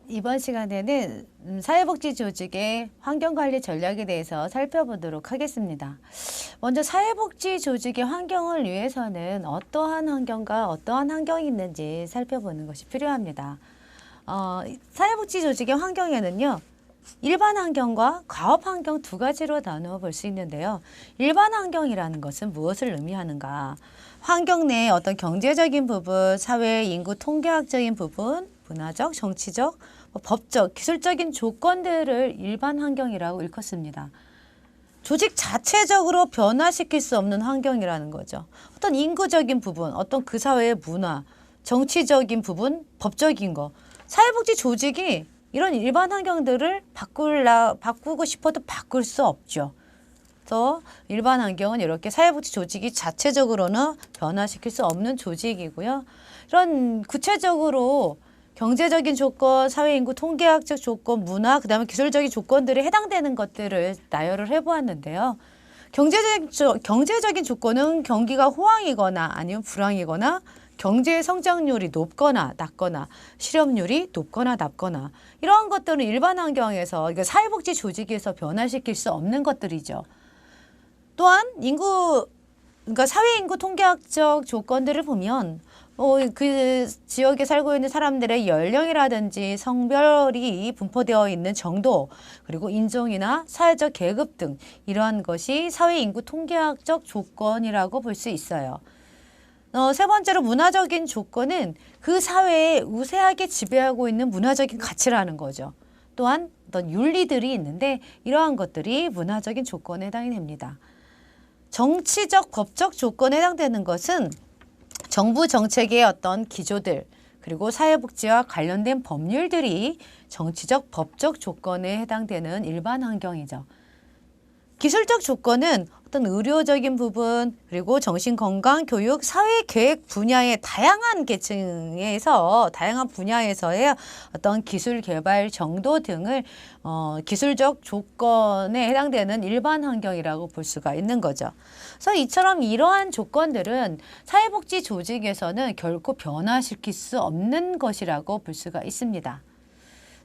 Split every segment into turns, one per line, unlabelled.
이번 시간에는 사회복지 조직의 환경관리 전략에 대해서 살펴보도록 하겠습니다. 먼저 사회복지 조직의 환경을 위해서는 어떠한 환경과 어떠한 환경이 있는지 살펴보는 것이 필요합니다. 사회복지 조직의 환경에는요, 일반 환경과 과업 환경 두 가지로 나누어 볼 수 있는데요. 일반 환경이라는 것은 무엇을 의미하는가? 환경 내의 어떤 경제적인 부분, 사회 인구 통계학적인 부분, 문화적, 정치적, 법적, 기술적인 조건들을 일반 환경이라고 일컫습니다. 조직 자체적으로 변화시킬 수 없는 환경이라는 거죠. 어떤 인구적인 부분, 어떤 그 사회의 문화, 정치적인 부분, 법적인 거. 사회복지 조직이 이런 일반 환경들을 바꾸고 싶어도 바꿀 수 없죠. 그래서 일반 환경은 이렇게 사회복지 조직이 자체적으로는 변화시킬 수 없는 조직이고요. 이런 구체적으로 경제적인 조건, 사회인구 통계학적 조건, 문화, 그다음에 기술적인 조건들에 해당되는 것들을 나열을 해보았는데요. 경제적인 조건은 경기가 호황이거나 아니면 불황이거나 경제 성장률이 높거나 낮거나 실업률이 높거나 낮거나 이러한 것들은 일반 환경에서 그러니까 사회복지 조직에서 변화시킬 수 없는 것들이죠. 또한 그러니까 사회인구 통계학적 조건들을 보면 그 지역에 살고 있는 사람들의 연령이라든지 성별이 분포되어 있는 정도, 그리고 인종이나 사회적 계급 등 이러한 것이 사회인구 통계학적 조건이라고 볼 수 있어요. 세 번째로 문화적인 조건은 그 사회에 우세하게 지배하고 있는 문화적인 가치라는 거죠. 또한 어떤 윤리들이 있는데 이러한 것들이 문화적인 조건에 해당이 됩니다. 정치적, 법적 조건에 해당되는 것은 정부 정책의 어떤 기조들, 그리고 사회복지와 관련된 법률들이 정치적, 법적 조건에 해당되는 일반 환경이죠. 기술적 조건은 어떤 의료적인 부분, 그리고 정신건강, 교육, 사회계획 분야의 다양한 계층에서, 다양한 분야에서의 어떤 기술 개발 정도 등을 기술적 조건에 해당되는 일반 환경이라고 볼 수가 있는 거죠. 그래서 이처럼 이러한 조건들은 사회복지 조직에서는 결코 변화시킬 수 없는 것이라고 볼 수가 있습니다.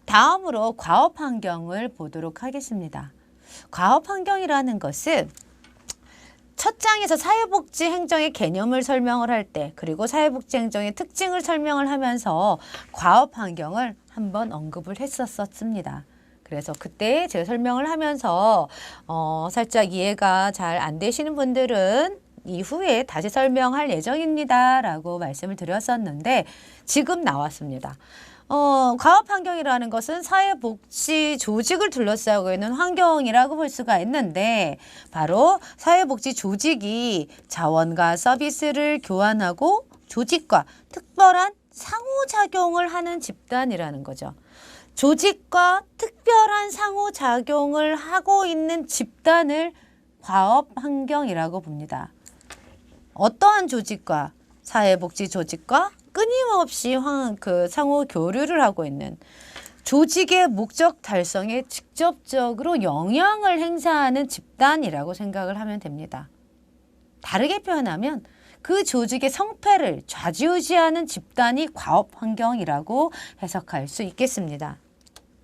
다음으로 과업 환경을 보도록 하겠습니다. 과업 환경이라는 것은 첫 장에서 사회복지 행정의 개념을 설명을 할 때, 그리고 사회복지 행정의 특징을 설명을 하면서 과업 환경을 한번 언급을 했었습니다. 그래서 그때 제가 설명을 하면서 살짝 이해가 잘 안 되시는 분들은 이후에 다시 설명할 예정입니다 라고 말씀을 드렸었는데 지금 나왔습니다. 과업 환경이라는 것은 사회복지 조직을 둘러싸고 있는 환경이라고 볼 수가 있는데 바로 사회복지 조직이 자원과 서비스를 교환하고 조직과 특별한 상호작용을 하는 집단이라는 거죠. 조직과 특별한 상호작용을 하고 있는 집단을 과업 환경이라고 봅니다. 어떠한 조직과 사회복지 조직과 끊임없이 상호 교류를 하고 있는 조직의 목적 달성에 직접적으로 영향을 행사하는 집단이라고 생각을 하면 됩니다. 다르게 표현하면 그 조직의 성패를 좌지우지하는 집단이 과업 환경이라고 해석할 수 있겠습니다.